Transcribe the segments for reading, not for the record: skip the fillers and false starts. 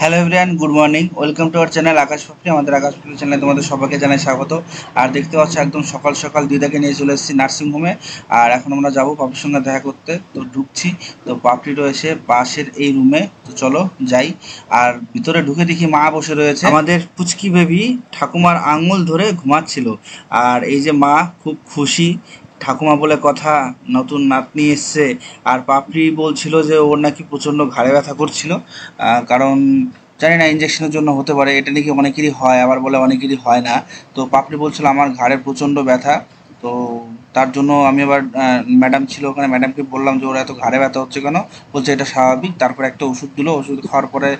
Hello everyone, good morning. Welcome to our channel Akash Papri. আমাদের আকাশ পাপড়ি চ্যানেলে তোমাদের সবাইকে জানাই স্বাগত। আর দেখতে পাচ্ছ একদম সকাল সকাল দিদাকে নিয়ে চলে এসেছি নার্সিংহোমে। আর এখন আমরা যাবো পাপড়ির সঙ্গে দেখা করতে। তো ঢুকছি, তো পাপড়ি রয়েছে পাশের এই রুমে। তো চলো যাই। আর ভিতরে ঢুকে দেখি মা বসে রয়েছে। আমাদের পুচকি বেবি ঠাকুমার আঙুল ধরে ঘুমাচ্ছিল। আর এই যে মা খুব খুশি, ঠাকুমা বলে কথা, নতুন নাতনি এসছে। আর পাপড়ি বলছিল যে ওর নাকি প্রচণ্ড ঘাড়ে ব্যথা করছিল, কারণ জানি না ইঞ্জেকশনের জন্য হতে পারে। এটা নাকি অনেকেরই হয়, আবার বলে অনেকেরই হয় না। তো পাপড়ি বলছিল আমার ঘাড়ে প্রচণ্ড ব্যথা। তো তার জন্য আমি আবার ম্যাডাম ছিল ওখানে, ম্যাডামকে বললাম যে ওরা এত ঘাড়ে ব্যথা হচ্ছে কেন। বলছে এটা স্বাভাবিক। তারপরে একটা ওষুধ দিল, ওষুধ খাওয়ার পরে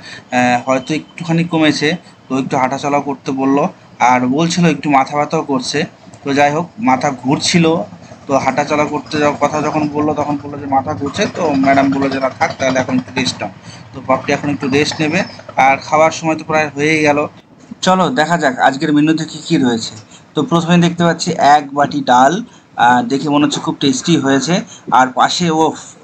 হয়তো একটুখানি কমেছে। তো একটু হাঁটাচলাও করতে বললো। আর বলছিল একটু মাথা ব্যথাও করছে। তো যাই হোক, মাথা ঘুরছিল। তো হাঁটাচলা করতে যাওয়ার কথা যখন বললো তখন বললো যে মাথা ঘুরছে। তো ম্যাডাম বললো যে না থাক, তাহলে এখন একটু রেস্ট নাও। তো পাপড়ি এখন একটু রেস্ট নেবে। আর খাওয়ার সময় তো প্রায় হয়েই গেল। চলো দেখা যাক আজকের মেনুতে কী কী রয়েছে। তো প্রথমে দেখতে পাচ্ছি এক বাটি ডাল। দেখে মনে হচ্ছে খুব টেস্টি হয়েছে। আর পাশে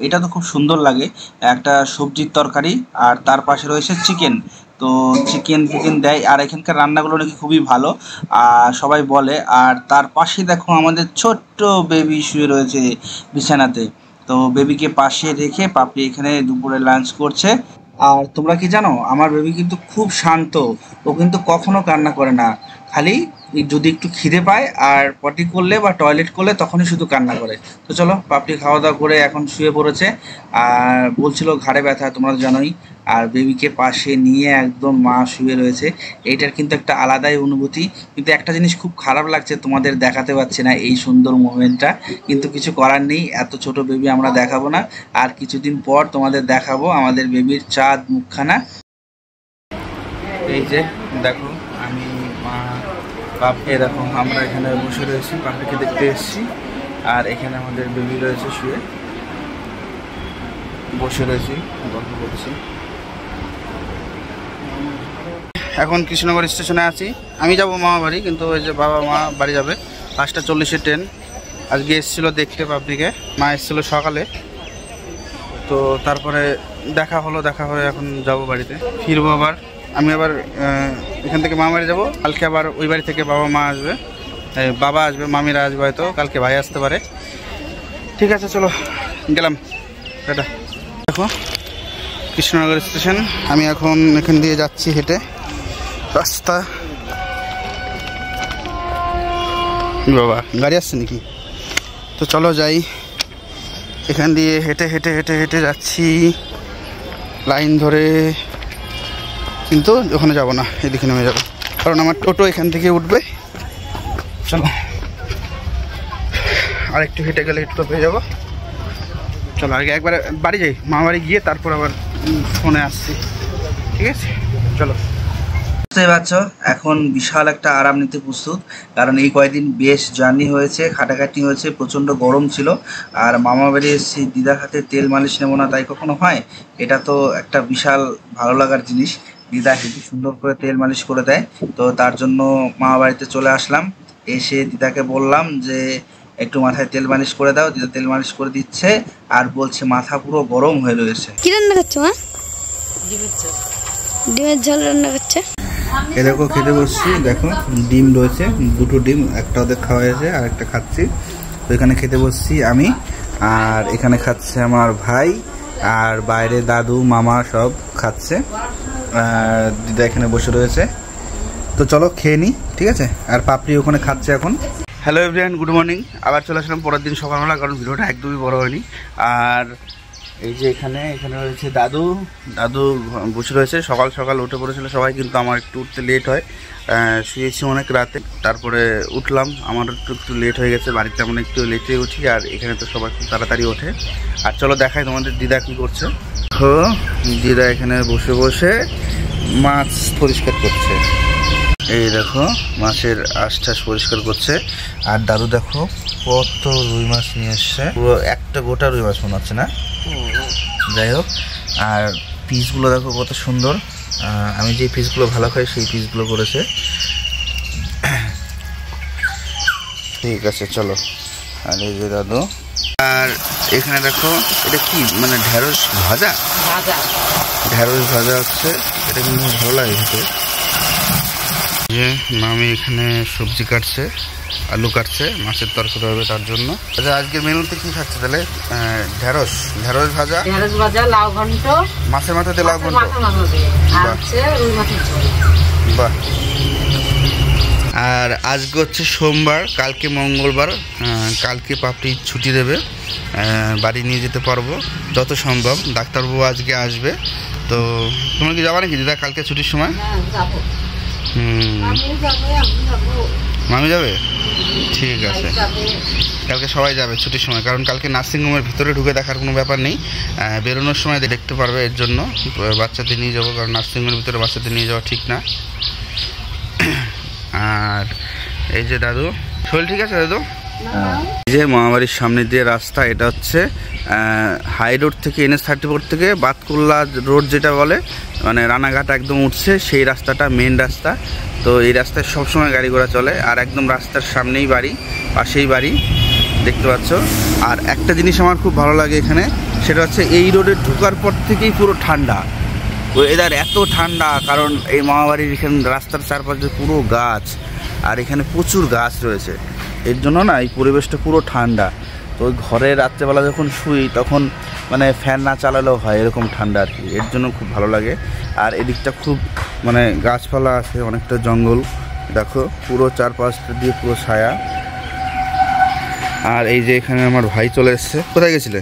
এটা তো খুব সুন্দর লাগে, একটা সবজির তরকারি। আর তার পাশে রয়েছে চিকেন। তো চিকেন ফিকেন দেয়। আর এখানকার রান্নাগুলো নাকি খুবই ভালো সবাই বলে। আর তার পাশে দেখো আমাদের ছোট্ট বেবি শুয়ে রয়েছে বিছানাতে। তো বেবিকে পাশে রেখে পাপড়ি এখানে দুপুরে লাঞ্চ করছে। আর তোমরা কি জানো, আমার বেবি কিন্তু খুব শান্ত। ও কিন্তু কখনো কান্না করে না, খালি যদি একটু খিদে পায় আর পটি করলে বা টয়লেট করলে তখনই শুধু কান্না করে। তো চলো, পাপড়ি খাওয়া দাওয়া করে এখন শুয়ে পড়েছে। আর বলছিল ঘাড়ে ব্যথা, তোমরা জানোই। আর বেবিকে পাশে নিয়ে একদম মা শুয়ে রয়েছে। এইটার কিন্তু একটা আলাদাই অনুভূতি। কিন্তু একটা জিনিস খুব খারাপ লাগছে, তোমাদের দেখাতে পারছি না এই সুন্দর মোমেন্টটা। কিন্তু কিছু করার নেই, এত ছোট বেবি আমরা দেখাবো না। আর কিছুদিন পর তোমাদের দেখাবো আমাদের বেবির চাঁদ মুখখানা। এই যে দেখো, আমি মা বাপকে দেখো, আমরা এখানে বসে রয়েছি, পাখিকে দেখতে এসেছি। আর এখানে আমাদের বেবি রয়েছে শুয়ে, বসে রয়েছি, গল্প করছি। এখন কৃষ্ণনগর স্টেশনে আছি। আমি যাব মামা বাড়ি, কিন্তু ওই যে বাবা মা বাড়ি যাবে 5:40 ট্রেন। আজকে এসেছিলো দেখতে পাবলিকে, মা এসেছিলো সকালে। তো তারপরে দেখা হয়ে এখন যাব বাড়িতে, ফিরবো আবার। আমি আবার এখান থেকে মামা বাড়ি যাবো, কালকে আবার ওই বাড়ি থেকে বাবা মা আসবে, বাবা আসবে, মামিরা আসবে, হয়তো কালকে ভাই আসতে পারে। ঠিক আছে চলো গেলাম, টাটা। দেখো কৃষ্ণনগর স্টেশন। আমি এখন এখান দিয়ে যাচ্ছি হেঁটে, রাস্তা। বাবা গাড়ি আসছে নাকি? তো চলো যাই, এখান দিয়ে হেঁটে হেঁটে হেঁটে হেঁটে যাচ্ছি লাইন ধরে। কিন্তু ওখানে যাব না, এদিকে নেমে যাবো, কারণ আমার টোটো এখান থেকে উঠবে। চলো আর একটু হেঁটে গেলে টোটো পেয়ে যাবো। চলো আগে একবার বাড়ি যাই, মামা বাড়ি গিয়ে তারপর আবার ফোনে আসছি। ঠিক আছে চলো। বুঝতেই পারছো এখন বিশাল একটা আরাম নিতে প্রস্তুত, কারণ এই কয়েকদিন বেশ জার্নি হয়েছে, খাটাখাটি হয়েছে, প্রচণ্ড গরম ছিল। আর মামা বাড়ি এসেছি, দিদার হাতে তেল মালিশ নেবো না তাই কখনো হয়? এটা তো একটা বিশাল ভালো লাগার জিনিস। দিদা হেবি সুন্দর করে তেল মালিশ করে দেয়। তো তার জন্য মামা বাড়িতে চলে আসলাম। এসে দিদাকে বললাম যে একটু মাথায় তেল মালিশ করে দাও। দিদা তেল মালিশ করে দিচ্ছে আর বলছে মাথা পুরো গরম হয়ে রয়েছে। কি রান্না করছো মা? ডিমের ঝোল রান্না করছে। এ দেখো খেতে বসছি, দেখো ডিম রয়েছে, দুটো ডিম, একটা ওদের খাওয়া হয়েছে আর একটা খাচ্ছি। তো এখানে খেতে বসছি আমি, আর এখানে খাচ্ছে আমার ভাই, আর বাইরে দাদু মামা সব খাচ্ছে, আর দিদা এখানে বসে রয়েছে। তো চলো খেয়ে নিই, ঠিক আছে? আর পাপড়ি ওখানে খাচ্ছে এখন। Hello everyone, good morning. আবার চলে আসলাম পরের দিন সকালবেলা, কারণ ভিডিওটা একদমই বড় হয়নি। আর এই যে এখানে রয়েছে দাদু বসে রয়েছে। সকাল সকাল উঠে পড়েছিল সবাই, কিন্তু আমার একটু উঠতে লেট হয়, শুয়েছি অনেক রাতে, তারপরে উঠলাম। আমার একটু লেট হয়ে গেছে, বাড়িতে আমরা একটু লেটে উঠি, আর এখানে তো সবাই খুব তাড়াতাড়ি ওঠে। আর চলো দেখাই তোমাদের দিদা কী করছে। তো দিদা এখানে বসে বসে মাছ পরিষ্কার করছে। এই দেখো মাছের আঁশ পরিষ্কার করছে। আর দাদু দেখো কত রুই মাছ নিয়ে এসছে, পুরো একটা গোটা রুই মাছ মনে হচ্ছে না? যাই হোক, আর পিসগুলো দেখো কত সুন্দর। আমি যে পিসগুলো ভালো খাই সেই পিসগুলো করেছে। ঠিক আছে চলো। আর এই যে দাদু, আর এখানে দেখো এটা কি, মানে ঢেঁড়স ভাজা, ঢেঁড়স ভাজা হচ্ছে। এটা কিন্তু ভালো লাগে খেতে। যে মামি এখানে সবজি কাটছে, আলু কাটছে, মাছের তরকারি হবে তার জন্য। আচ্ছা আজকের মেনুতে কি থাকছে তাহলে? ঢেঁড়স ভাজা, লাউ ঘন্ট, মাছের মাথা দিয়ে লাউ ঘন্ট। বাহ। আর আজকে হচ্ছে সোমবার, কালকে মঙ্গলবার, কালকে পাপড়ি ছুটি দেবে, বাড়ি নিয়ে যেতে পারবো যত সম্ভব। ডাক্তারবাবু আজকে আসবে, তো তোমরা কি যাবা নাকি দিদা কালকে ছুটির সময়? মামি যাবে, ঠিক আছে। কালকে সবাই যাবে ছুটির সময়, কারণ কালকে নার্সিংহোমের ভিতরে ঢুকে দেখার কোনো ব্যাপার নেই, বেরোনোর সময় দেখতে পারবে। এর জন্য বাচ্চাদের নিয়ে যাবো, কারণ নার্সিংহোমের ভিতরে বাচ্চাদের নিয়ে যাওয়া ঠিক না। আর এই যে দাদু, শরীর ঠিক আছে দাদু? এই যে মামাবাড়ির সামনে দিয়ে রাস্তা, এটা হচ্ছে হাই রোড থেকে NH-34 থেকে বাতকুল্লা রোড যেটা বলে, মানে রানাঘাট একদম উঠছে সেই রাস্তাটা মেন রাস্তা। তো এই রাস্তায় সবসময় গাড়ি ঘোড়া চলে, আর একদম রাস্তার সামনেই বাড়ি, পাশেই বাড়ি, দেখতে পাচ্ছ। আর একটা জিনিস আমার খুব ভালো লাগে এখানে, সেটা হচ্ছে এই রোডে ঢোকার পর থেকেই পুরো ঠান্ডা, ওয়েদার এত ঠান্ডা, কারণ এই মামাবাড়ির এখানে রাস্তার চারপাশে পুরো গাছ, আর এখানে প্রচুর গাছ রয়েছে, এর জন্য না এই পরিবেশটা পুরো ঠান্ডা। তো ওই ঘরে রাত্রেবেলা যখন শুই তখন মানে ফ্যান না চালালেও হয়, এরকম ঠান্ডা আর কি, এর জন্য খুব ভালো লাগে। আর এদিকটা খুব মানে গাছপালা আছে, অনেকটা জঙ্গল, দেখো পুরো চারপাশটা দিয়ে পুরো ছায়া। আর এই যে এখানে আমার ভাই চলে এসছে। কোথায় গেছিলে?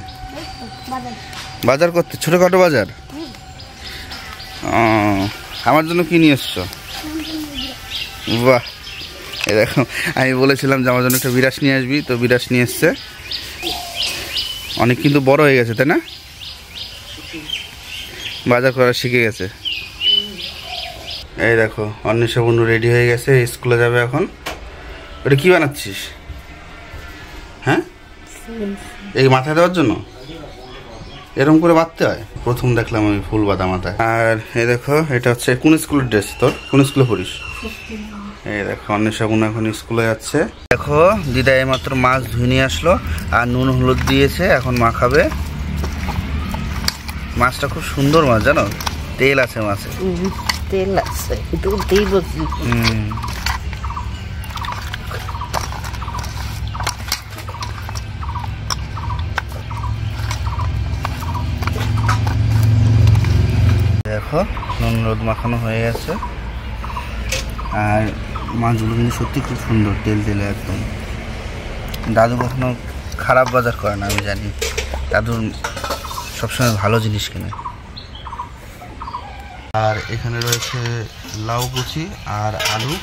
বাজার করতে, ছোটোখাটো বাজার। আমার জন্য কি নিয়ে এসছো? বাহ, এই দেখো, আমি বলেছিলাম যে আমার জন্য একটা বিরাস নিয়ে আসবি, তো বিরাস নিয়ে এসছে। অনেক কিন্তু বড় হয়ে গেছে, তাই না? বাজার করা শিখে গেছে। এই দেখো অন্বেষা বন্ধু রেডি হয়ে গেছে, স্কুলে যাবে এখন। ওটা কি বানাচ্ছিস? হ্যাঁ, এই মাথায় দেওয়ার জন্য এরকম করে বাঁধতে হয়? প্রথম দেখলাম আমি ফুল বাঁধা মাথায়। আর এই দেখো, এটা হচ্ছে কোন স্কুলের ড্রেস তোর? কোন স্কুলে পড়িস? এই দেখো অন্বেষা বোন এখন স্কুলে যাচ্ছে। দেখো দিদা এইমাত্র মাছ ধুয়ে নিয়ে আসলো, আর নুন হলুদ দিয়েছে, এখন মাখাবে। মাছটা খুব সুন্দর মাছ, জানো, তেল আছে মাছে, তেল আছে, দুধ দিয়ে বসি। দেখো নুন হলুদ মাখানো হয়ে গেছে, আর মাছগুলো কিন্তু সত্যি খুব সুন্দর, তেল তেলে একদম। দাদু কখনো খারাপ বাজার করে না, আমি জানি, দাদু সবসময় ভালো জিনিস কেনে। আর এখানে রয়েছে লাউ কুচি আর আলু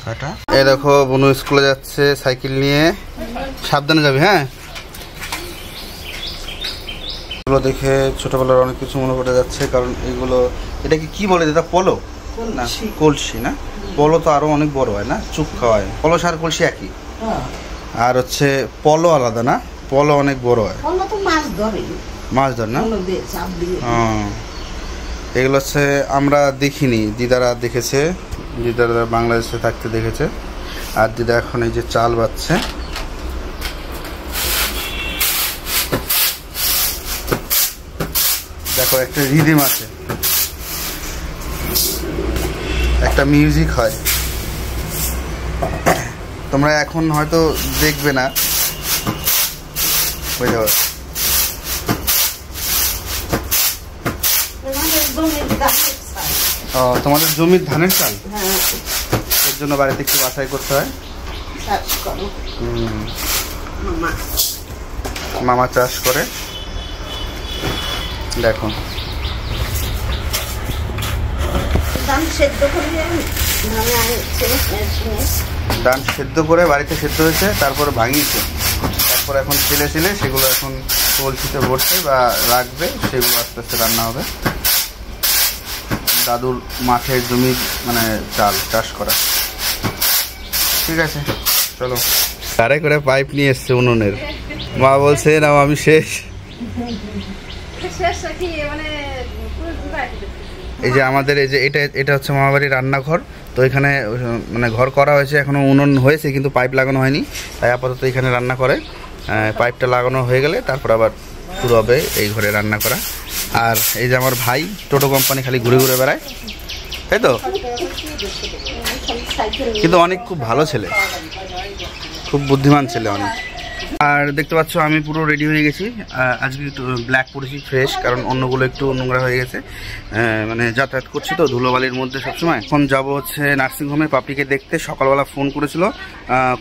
কাটা। এই দেখো বনু স্কুলে যাচ্ছে সাইকেল নিয়ে, সাবধানে যাবে। হ্যাঁ, এগুলো দেখে ছোটবেলার অনেক কিছু মনে পড়ে যাচ্ছে, কারণ এগুলো, এটাকে কি বলে দাদা? পলো না কলসি? না, পলো তো আরো অনেক বড় হয় না, চুপ খাওয়ায়। পলস আর কলসি একই, আর হচ্ছে পলো আলাদা না, পলো অনেক বড় হয়, মাছ ধর না। এগুলো হচ্ছে আমরা দেখিনি, দিদারা দেখেছে, দিদারা বাংলাদেশে থাকতে দেখেছে। আর দিদা এখন এই যে চাল বাচ্ছে। দেখো একটা রিদিম আছে, একটা মিউজিক হয়, তোমরা এখন হয়তো দেখবে না, তোমাদের জমির ধানের চাল, এর জন্য বাড়িতে একটু বাছাই করতে হয়। মামা চাষ করে। দেখো ধান সেদ্ধ করে বাড়িতে সেদ্ধ হয়েছে, তারপরে ভাঙিয়েছে, তারপর এখন ছেলে সেগুলো এখন কলসিতে ভরছে বা রাখবে, সেগুলো আস্তে আস্তে রান্না হবে। দাদুর মাঠের জমি মানে চাল চাষ করা। ঠিক আছে চলো। তারে করে পাইপ নিয়ে এসছে উনুনের, মা বলছে না আমি শেষ। এই যে আমাদের এই যে এটা হচ্ছে মামাবাড়ির রান্নাঘর, তো এখানে মানে ঘর করা হয়েছে, এখনো উনুন হয়েছে কিন্তু পাইপ লাগানো হয়নি, তাই আপাতত এখানে রান্না করে। পাইপটা লাগানো হয়ে গেলে তারপর আবার শুরু হবে এই ঘরে রান্না করা। আর এই যে আমার ভাই টোটো কোম্পানি খালি ঘুরে ঘুরে বেড়ায়, তাই তো? কিন্তু অনেক খুব ভালো ছেলে, খুব বুদ্ধিমান ছেলে অনেক। আর দেখতে পাচ্ছ আমি পুরো রেডি হয়ে গেছি। আজকে একটু ব্ল্যাক পরেছি ফ্রেশ, কারণ অন্যগুলো একটু নোংরা হয়ে গেছে, মানে যাতায়াত করছি তো ধুলোবালির মধ্যে সবসময়। এখন যাব হচ্ছে নার্সিংহোমে পাপিকে দেখতে। সকালবেলা ফোন করেছিল,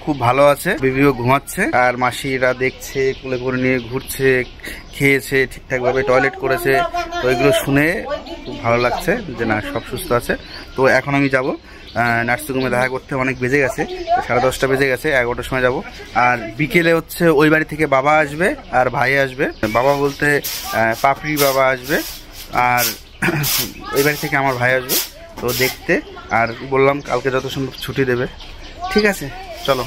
খুব ভালো আছে, বেবিও ঘুমাচ্ছে, আর মাসিরা দেখছে, কোলে করে নিয়ে ঘুরছে, খেয়েছে ঠিকঠাকভাবে, টয়লেট করেছে। তো এগুলো শুনে খুব ভালো লাগছে যে না সব সুস্থ আছে। তো এখন আমি যাব নার্সিংহোমে দেখা করতে। অনেক বেজে গেছে, 10:30 বেজে গেছে, 11টার সময় যাব। আর বিকেলে হচ্ছে ওই বাড়ি থেকে বাবা আসবে আর ভাই আসবে। বাবা বলতে পাপড়ি বাবা আসবে, আর ওই বাড়ি থেকে আমার ভাই আসবে তো দেখতে। আর বললাম কালকে যত সম্ভব ছুটি দেবে। ঠিক আছে, চলো।